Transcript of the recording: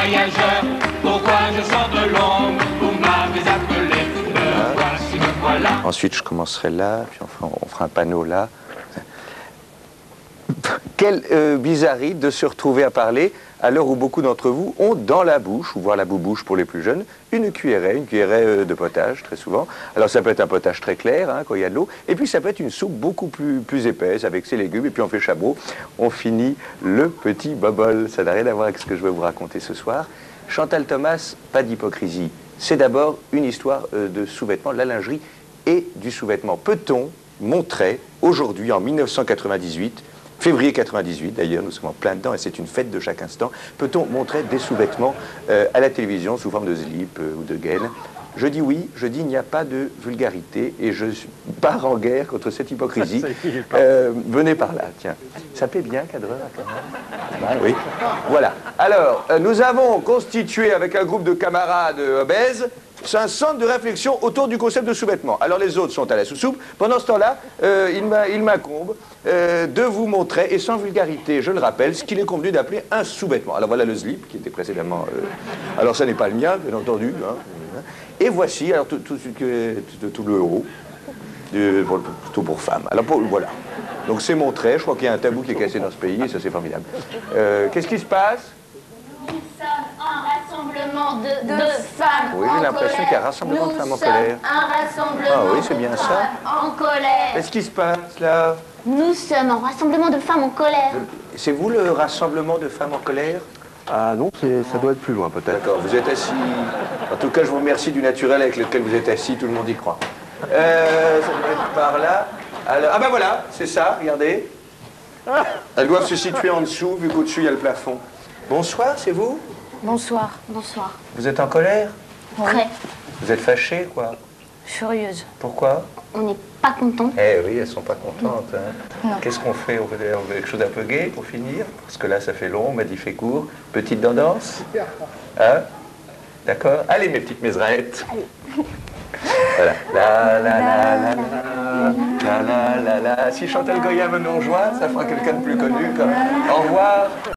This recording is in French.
voyageur, pourquoi je sors de l'ombre? Vous m'avez appelé, me voici, me voilà. Ensuite, je commencerai là, puis enfin, on fera un panneau là. Quelle bizarrerie de se retrouver à parler à l'heure où beaucoup d'entre vous ont dans la bouche, ou voire la boubouche pour les plus jeunes, une cuillerée de potage, très souvent. Alors ça peut être un potage très clair, hein, quand il y a de l'eau, et puis ça peut être une soupe beaucoup plus épaisse, avec ses légumes, et puis on fait chameau, on finit le petit bobole. Ça n'a rien à voir avec ce que je vais vous raconter ce soir. Chantal Thomas, pas d'hypocrisie. C'est d'abord une histoire de sous-vêtements, de la lingerie et du sous-vêtement. Peut-on montrer aujourd'hui, en 1998, février 98 d'ailleurs, nous sommes en plein dedans et c'est une fête de chaque instant, peut-on montrer des sous-vêtements à la télévision sous forme de slip ou de gaine? Je dis oui, je dis il n'y a pas de vulgarité et je pars en guerre contre cette hypocrisie. Venez par là, tiens. Ça paie bien, cadreur, quand même. Ah, oui. Voilà. Alors, nous avons constitué avec un groupe de camarades obèses un centre de réflexion autour du concept de sous-vêtements. Alors les autres sont à la sous-soupe. Pendant ce temps-là, il m'incombe de vous montrer, et sans vulgarité, je le rappelle, ce qu'il est convenu d'appeler un sous-vêtement. Alors voilà le slip qui était précédemment... alors ça n'est pas le mien, bien entendu. Hein. Et voici alors tout le haut, plutôt pour femmes. Alors voilà. Donc c'est montré. Je crois qu'il y a un tabou qui est cassé dans ce pays et ça c'est formidable. Qu'est-ce qui se passe? Nous sommes un rassemblement de femmes. Oui, j'ai l'impression qu'il y a un rassemblement de femmes en colère. Un rassemblement oui, c'est bien de ça. femmes en colère. Qu'est-ce qui se passe là? Nous sommes un rassemblement de femmes en colère. C'est vous le rassemblement de femmes en colère? Ah non, ça doit être plus loin peut-être. D'accord, vous êtes assis. En tout cas, je vous remercie du naturel avec lequel vous êtes assis, tout le monde y croit. Ça doit être par là. Alors, ah ben voilà, c'est ça, regardez. Elles doivent se situer en dessous, vu qu'au-dessus, il y a le plafond. Bonsoir, c'est vous? Bonsoir. Bonsoir. Vous êtes en colère? Prêt. Vous êtes fâchée, quoi? Furieuse. Pourquoi? On n'est pas content. Eh oui, elles sont pas contentes. Hein. Non. Qu'est-ce qu'on fait? On fait quelque chose d'un peu gai pour finir? Parce que là, ça fait long, on m'a dit fait court. Petite tendance? Hein? D'accord? Allez, mes petites méserettes. Voilà. La la la la la la la la la. Si Chantal Goya me nous rejoint, ça fera quelqu'un de plus connu. Comme... Au revoir.